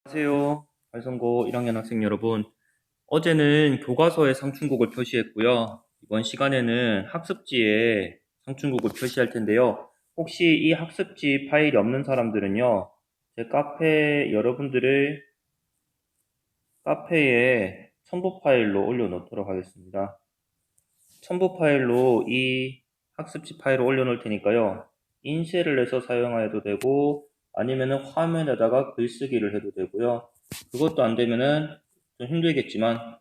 안녕하세요. 발성고 1학년 학생 여러분. 어제는 교과서에 상충곡을 표시했고요. 이번 시간에는 학습지에 상충곡을 표시할 텐데요. 혹시 이 학습지 파일이 없는 사람들은요, 제 여러분들의 카페에 첨부 파일로 올려놓도록 하겠습니다. 첨부 파일로 이 학습지 파일을 올려놓을 테니까요. 인쇄를 해서 사용해도 되고 아니면은 화면에다가 글쓰기를 해도 되고요. 그것도 안 되면은 좀 힘들겠지만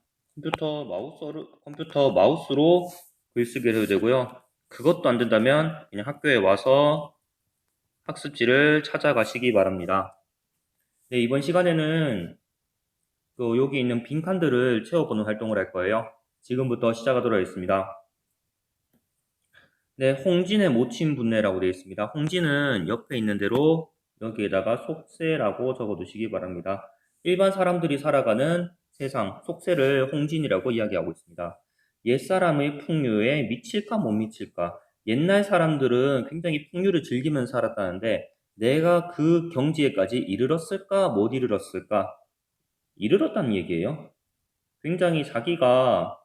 컴퓨터 마우스로 글쓰기를 해도 되고요. 그것도 안 된다면 그냥 학교에 와서 학습지를 찾아가시기 바랍니다. 네, 이번 시간에는 여기 있는 빈칸들을 채워보는 활동을 할 거예요. 지금부터 시작하도록 하겠습니다. 네, 홍진의 모친 분해라고 되어 있습니다. 홍진은 옆에 있는 대로 여기에다가 속세라고 적어두시기 바랍니다. 일반 사람들이 살아가는 세상, 속세를 홍진이라고 이야기하고 있습니다. 옛사람의 풍류에 미칠까 못 미칠까? 옛날 사람들은 굉장히 풍류를 즐기면서 살았다는데 내가 그 경지에까지 이르렀을까 못 이르렀을까? 이르렀다는 얘기예요. 굉장히 자기가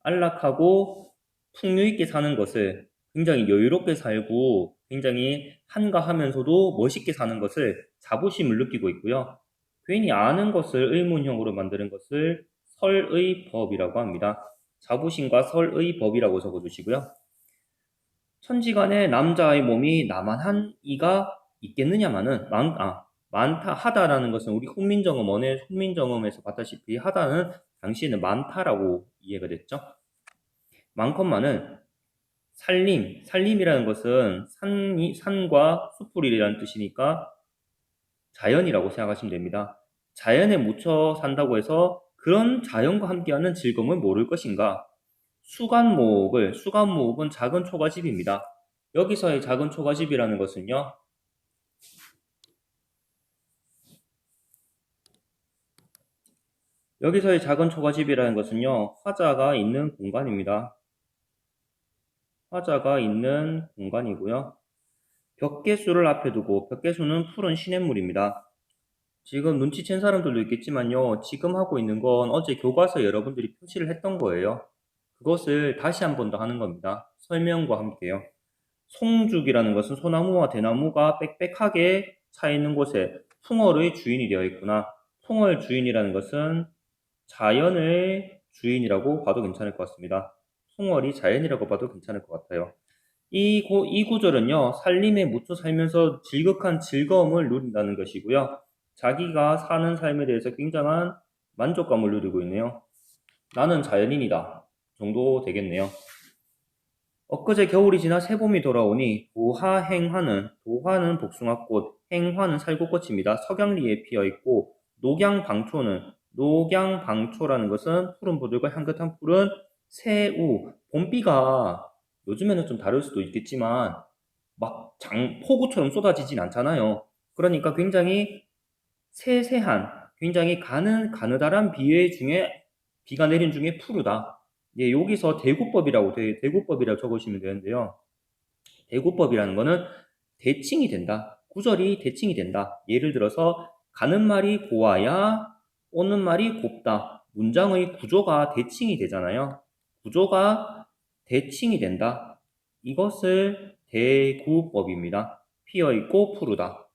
안락하고 풍요 있게 사는 것을 굉장히 여유롭게 살고 굉장히 한가하면서도 멋있게 사는 것을 자부심을 느끼고 있고요. 괜히 아는 것을 의문형으로 만드는 것을 설의 법이라고 합니다. 자부심과 설의 법이라고 적어주시고요. 천지간에 남자의 몸이 나만한 이가 있겠느냐마는 많다 하다라는 것은 우리 훈민정음에서 봤다시피 하다는 당시에는 많다라고 이해가 됐죠. 많건만은 살림이라는 것은 산과 숲풀이라는 뜻이니까 자연이라고 생각하시면 됩니다. 자연에 묻혀 산다고 해서 그런 자연과 함께하는 즐거움을 모를 것인가? 수간목은 작은 초가집입니다. 여기서의 작은 초가집이라는 것은요, 화자가 있는 공간입니다. 화자가 있는 공간이고요. 벽계수를 앞에 두고, 벽계수는 푸른 시냇물입니다. 지금 눈치챈 사람들도 있겠지만요, 지금 하고 있는 건 어제 교과서에 여러분들이 표시를 했던 거예요. 그것을 다시 한 번 더 하는 겁니다. 설명과 함께요. 송죽이라는 것은 소나무와 대나무가 빽빽하게 차 있는 곳에 풍월의 주인이 되어 있구나. 풍월 주인이라는 것은 자연의 주인이라고 봐도 괜찮을 것 같습니다. 풍월이 자연이라고 봐도 괜찮을 것 같아요. 이 구절은요, 살림에 묻혀 살면서 지극한 즐거움을 누린다는 것이고요. 자기가 사는 삶에 대해서 굉장한 만족감을 누리고 있네요. 나는 자연인이다 정도 되겠네요. 엊그제 겨울이 지나 새봄이 돌아오니 도화는 복숭아꽃, 행화는 살구꽃입니다. 석양리에 피어있고 녹양방초라는 것은 푸른 보들과 향긋한 푸른 새우, 봄비가 요즘에는 좀 다를 수도 있겠지만 막 폭우처럼 쏟아지진 않잖아요. 그러니까 굉장히 세세한, 굉장히 가느다란 비가 내린 중에 푸르다. 예, 여기서 대구법이라고 적으시면 되는데요. 대구법이라는 거는 대칭이 된다. 구절이 대칭이 된다. 예를 들어서 가는 말이 고와야 오는 말이 곱다. 문장의 구조가 대칭이 되잖아요. 구조가 대칭이 된다. 이것을 대구법입니다. 피어있고 푸르다.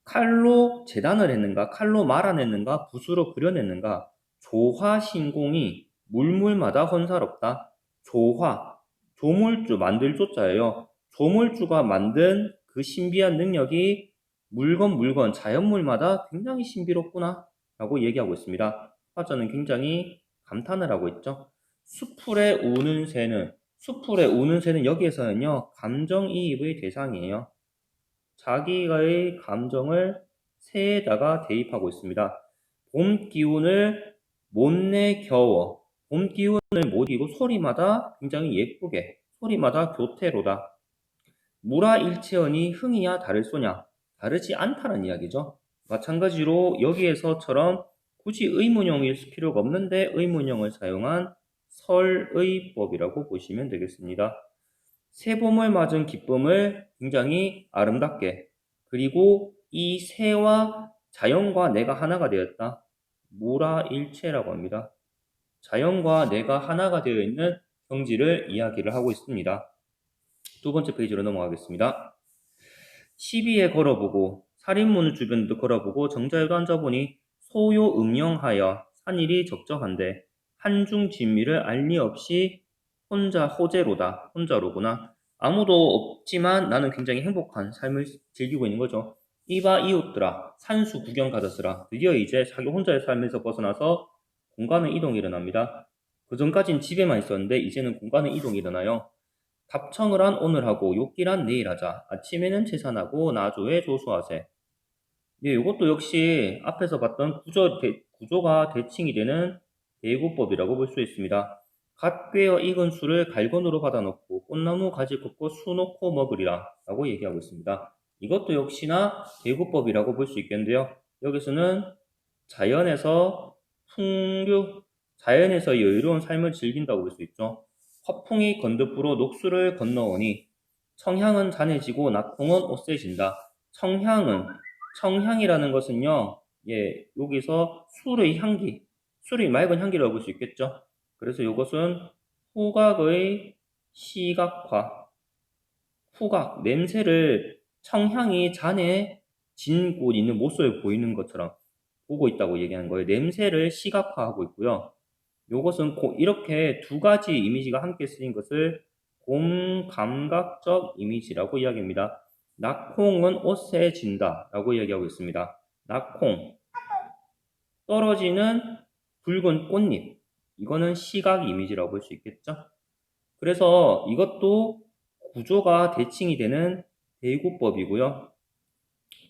칼로 재단을 했는가, 칼로 말아냈는가, 붓으로 그려냈는가, 조화신공이 물물마다 혼사롭다. 조물주, 만들 조자예요. 조물주가 만든 그 신비한 능력이 물건, 자연물마다 굉장히 신비롭구나 라고 얘기하고 있습니다. 화자는 굉장히 감탄을 하고 있죠. 수풀에 우는 새는 여기에서는요, 감정이입의 대상이에요. 자기의 감정을 새에다가 대입하고 있습니다. 봄 기운을 못 내겨워. 봄 기운을 못 이고 소리마다 굉장히 예쁘게, 소리마다 교태로다. 무라일체언이 흥이야 다를소냐? 다르지 않다는 이야기죠. 마찬가지로 여기에서처럼 굳이 의문형일 필요가 없는데 의문형을 사용한 설의법이라고 보시면 되겠습니다. 새봄을 맞은 기쁨을 굉장히 아름답게, 그리고 이 새와 자연과 내가 하나가 되었다. 무라일체라고 합니다. 자연과 내가 하나가 되어 있는 경지를 이야기를 하고 있습니다. 두 번째 페이지로 넘어가겠습니다. 시비에 걸어보고 살인문을 주변에도 걸어보고 정자에도 앉아보니 소요 음영하여 산일이 적적한데 한중 진미를 알리 없이 혼자 호재로다. 혼자로구나. 아무도 없지만 나는 굉장히 행복한 삶을 즐기고 있는 거죠. 이봐 이웃들아 산수 구경 가졌으라. 드디어 이제 자기 혼자의 삶에서 벗어나서 공간의 이동이 일어납니다. 그전까진 집에만 있었는데 이제는 공간의 이동이 일어나요. 답청을 한 오늘 하고 욕기란 내일 하자. 아침에는 제산하고 나조에 조수하세. 예, 이것도 역시 앞에서 봤던 구조가 대칭이 되는 대구법이라고 볼 수 있습니다. 갓 꿰어 익은 술을 갈건으로 받아놓고 꽃나무 가지 꽂고 수 놓고 먹으리라 라고 얘기하고 있습니다. 이것도 역시나 대구법이라고 볼 수 있겠는데요. 여기서는 자연에서 자연에서 여유로운 삶을 즐긴다고 볼 수 있죠. 화풍이 건드프로 녹수를 건너오니 청향은 잔해지고 낙홍은 오세진다. 청향이라는 것은요, 예, 여기서 술의 향기, 술의 맑은 향기라고 볼 수 있겠죠. 그래서 이것은 후각의 시각화, 후각, 냄새를 청향이 잔해진 곳 있는 모습을 보이는 것처럼 보고 있다고 얘기하는 거예요. 냄새를 시각화하고 있고요. 요것은 이렇게 두 가지 이미지가 함께 쓰인 것을 곰감각적 이미지라고 이야기합니다. 낙콩은 오세진다 라고 이야기하고 있습니다. 낙콩, 떨어지는 붉은 꽃잎, 이거는 시각 이미지라고 볼 수 있겠죠. 그래서 이것도 구조가 대칭이 되는 대구법이고요.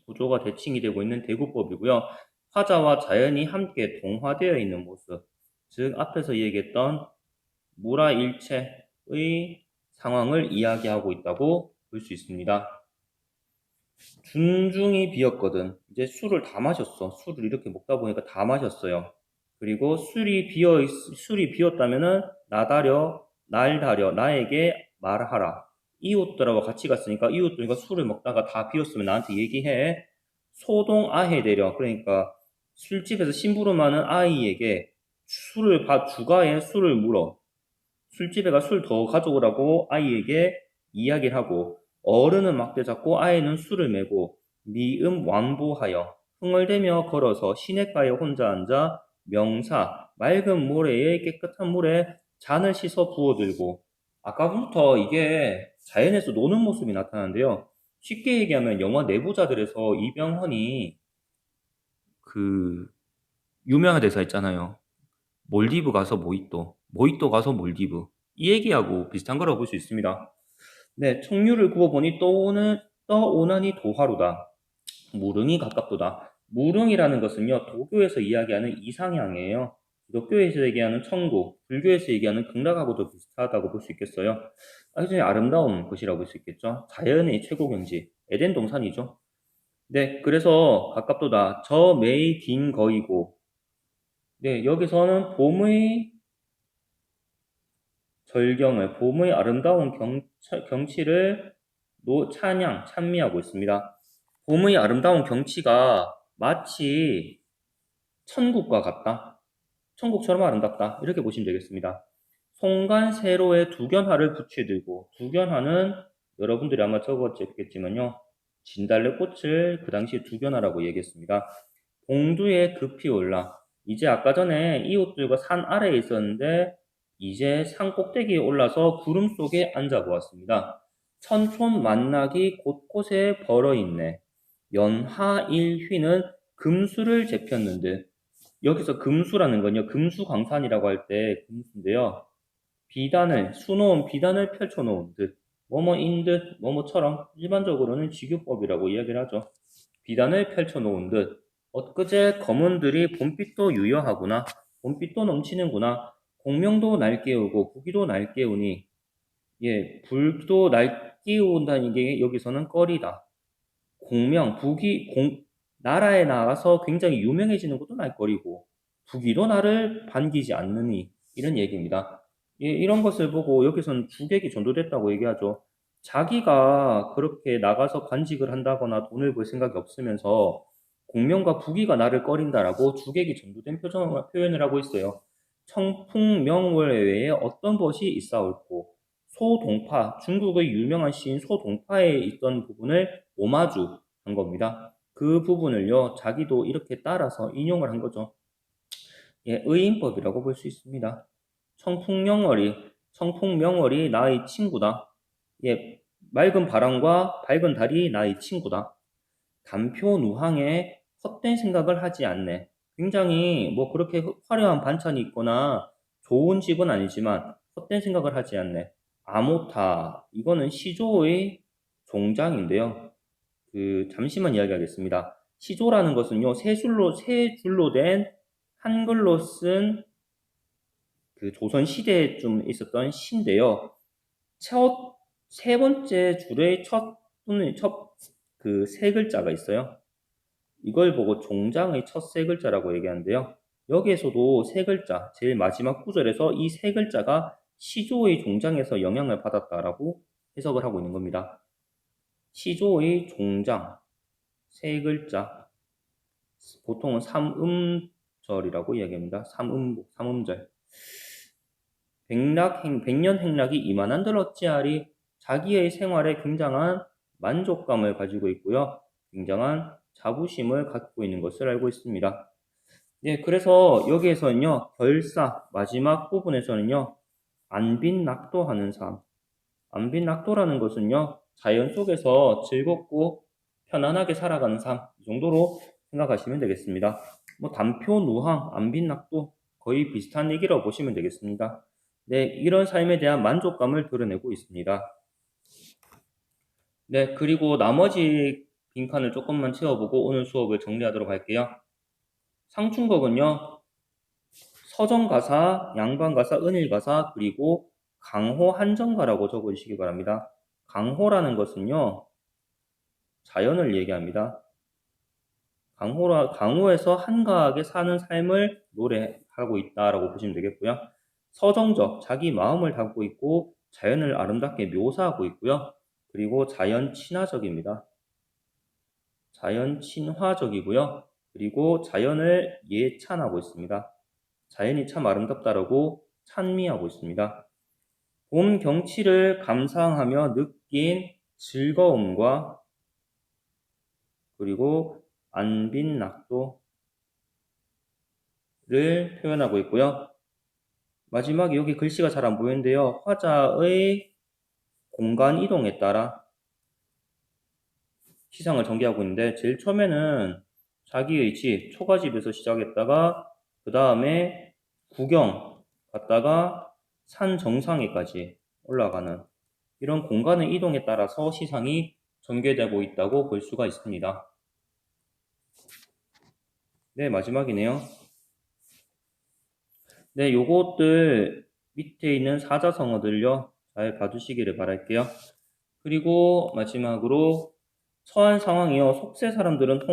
구조가 대칭이 되고 있는 대구법이고요. 화자와 자연이 함께 동화되어 있는 모습, 즉 앞에서 얘기했던 무라일체의 상황을 이야기하고 있다고 볼 수 있습니다. 준중이 비었거든. 이제 술을 다 마셨어. 술을 이렇게 먹다 보니까 다 마셨어요. 그리고 술이 비었다면은 날 다려 나에게 말하라. 이웃들하고 같이 갔으니까 이웃들과 술을 먹다가 다 비었으면 나한테 얘기해. 소동 아해 되려. 그러니까 술집에서 심부름하는 아이에게 주가에 술을 물어. 술집에 가 술 더 가져오라고 아이에게 이야기를 하고 어른은 막대 잡고 아이는 술을 메고 미음 완보하여 흥얼대며 걸어서 시냇가에 혼자 앉아 명사 맑은 모래에 깨끗한 물에 잔을 씻어 부어들고 아까부터 이게 자연에서 노는 모습이 나타나는데요. 쉽게 얘기하면 영화 내부자들에서 이병헌이 그 유명한 대사 있잖아요. 몰디브 가서 모히또 가서 몰디브. 이 얘기하고 비슷한 거라고 볼 수 있습니다. 네, 청류를 구워보니 떠오나니 도화루다. 무릉이 가깝도다. 무릉이라는 것은요, 도교에서 이야기하는 이상향이에요. 기독교에서 얘기하는 천국, 불교에서 얘기하는 극락하고도 비슷하다고 볼 수 있겠어요. 아주 아름다운 곳이라고 볼 수 있겠죠. 자연의 최고 경지, 에덴 동산이죠. 네, 그래서 가깝도다. 저 매이 긴 거이고, 네, 여기서는 봄의 봄의 아름다운 경치를 찬미하고 있습니다. 봄의 아름다운 경치가 마치 천국과 같다. 천국처럼 아름답다. 이렇게 보시면 되겠습니다. 송간 세로에 두견화를 붙여들고, 두견화는 여러분들이 아마 적었겠지만요. 진달래꽃을 그 당시에 두견화라고 얘기했습니다. 봉두에 급히 올라, 이제 아까 전에 이웃들과 산 아래에 있었는데 이제 산 꼭대기에 올라서 구름 속에 앉아 보았습니다. 천촌 만나기 곳곳에 벌어있네. 연하일휘는 금수를 재폈는데, 여기서 금수라는 건요, 금수광산이라고 할 때 금수인데요. 수놓은 비단을 펼쳐놓은 듯, 뭐뭐인 듯, 뭐뭐처럼 일반적으로는 직유법이라고 이야기를 하죠. 비단을 펼쳐놓은 듯, 엊그제 검은들이 봄빛도 유여하구나, 봄빛도 넘치는구나, 공명도 날 깨우고 부기도 날 깨우니, 예, 불도 날 깨운다는 게 여기서는 꺼리다. 나라에 나가서 굉장히 유명해지는 것도 날 꺼리고, 부기도 나를 반기지 않느니, 이런 얘기입니다. 예, 이런 것을 보고 여기서는 주객이 전도됐다고 얘기하죠. 자기가 그렇게 나가서 관직을 한다거나 돈을 벌 생각이 없으면서 공명과 부귀가 나를 꺼린다라고 주객이 전도된 표현을 하고 있어요. 청풍명월 외에 어떤 것이 있사옳고 소동파, 중국의 유명한 시인 소동파에 있던 부분을 오마주 한 겁니다. 그 부분을요, 자기도 이렇게 따라서 인용을 한 거죠. 예, 의인법이라고 볼 수 있습니다. 청풍명월이 나의 친구다. 예, 맑은 바람과 밝은 달이 나의 친구다. 단표누항에 헛된 생각을 하지 않네. 굉장히 뭐 그렇게 화려한 반찬이 있거나 좋은 집은 아니지만 헛된 생각을 하지 않네. 아모타, 이거는 시조의 종장인데요. 잠시만 이야기하겠습니다. 시조라는 것은요, 세 줄로 된 한글로 쓴 조선 시대에 좀 있었던 시인데요. 세 번째 줄의 세 글자가 있어요. 이걸 보고 종장의 첫 세 글자라고 얘기하는데요. 여기에서도 세 글자, 제일 마지막 구절에서 이 세 글자가 시조의 종장에서 영향을 받았다라고 해석을 하고 있는 겁니다. 시조의 종장, 세 글자, 보통은 삼음절이라고 이야기합니다. 삼음절. 백년 행락이 이만한들 어찌하리. 자기의 생활에 굉장한 만족감을 가지고 있고요. 굉장한 자부심을 갖고 있는 것을 알고 있습니다. 네, 그래서 여기에서는요, 결사, 마지막 부분에서는요, 안빈낙도하는 삶. 안빈낙도라는 것은요, 자연 속에서 즐겁고 편안하게 살아가는 삶, 이 정도로 생각하시면 되겠습니다. 뭐, 단표누항, 안빈낙도, 거의 비슷한 얘기라고 보시면 되겠습니다. 네, 이런 삶에 대한 만족감을 드러내고 있습니다. 네, 그리고 나머지 빈칸을 조금만 채워보고 오늘 수업을 정리하도록 할게요. 상충곡은요, 서정가사, 양반가사, 은일가사, 그리고 강호 한정가라고 적어주시기 바랍니다. 강호라는 것은요, 자연을 얘기합니다. 강호에서 한가하게 사는 삶을 노래하고 있다라고 보시면 되겠고요. 서정적, 자기 마음을 담고 있고 자연을 아름답게 묘사하고 있고요. 그리고 자연 친화적입니다. 자연 친화적이고요. 그리고 자연을 예찬하고 있습니다. 자연이 참 아름답다라고 찬미하고 있습니다. 봄 경치를 감상하며 느낀 즐거움과 그리고 안빈낙도를 표현하고 있고요. 마지막에 여기 글씨가 잘 안 보이는데요. 화자의 공간 이동에 따라 시상을 전개하고 있는데 제일 처음에는 자기의 집, 초가집에서 시작했다가 그 다음에 구경 갔다가 산 정상에까지 올라가는 이런 공간의 이동에 따라서 시상이 전개되고 있다고 볼 수가 있습니다. 네, 마지막이네요. 네, 요것들 밑에 있는 사자성어들요. 잘 봐주시기를 바랄게요. 그리고 마지막으로 처한 상황이요. 속세 사람들은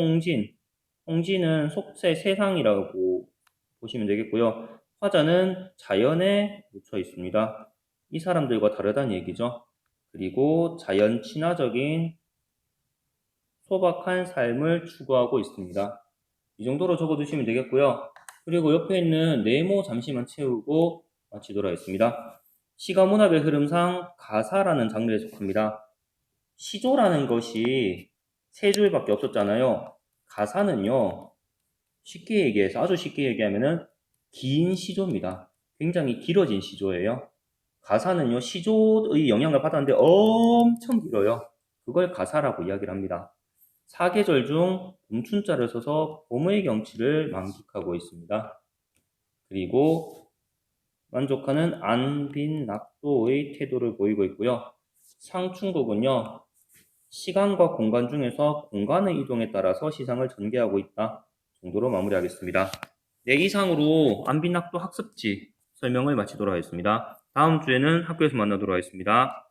홍진은 속세 세상이라고 보시면 되겠고요. 화자는 자연에 묻혀 있습니다. 이 사람들과 다르다는 얘기죠. 그리고 자연 친화적인 소박한 삶을 추구하고 있습니다. 이 정도로 적어두시면 되겠고요. 그리고 옆에 있는 네모 잠시만 채우고 마치도록 하겠습니다. 시가 문학의 흐름상 가사라는 장르에 속합니다. 시조라는 것이 세 줄밖에 없었잖아요. 가사는요, 아주 쉽게 얘기하면은 긴 시조입니다. 굉장히 길어진 시조예요. 가사는요, 시조의 영향을 받았는데 엄청 길어요. 그걸 가사라고 이야기를 합니다. 사계절 중 봄춘자를 써서 봄의 경치를 만끽하고 있습니다. 그리고 만족하는 안빈낙도의 태도를 보이고 있고요. 상충곡은요, 시간과 공간 중에서 공간의 이동에 따라서 시상을 전개하고 있다 정도로 마무리하겠습니다. 네, 이상으로 안빈낙도 학습지 설명을 마치도록 하겠습니다. 다음 주에는 학교에서 만나도록 하겠습니다.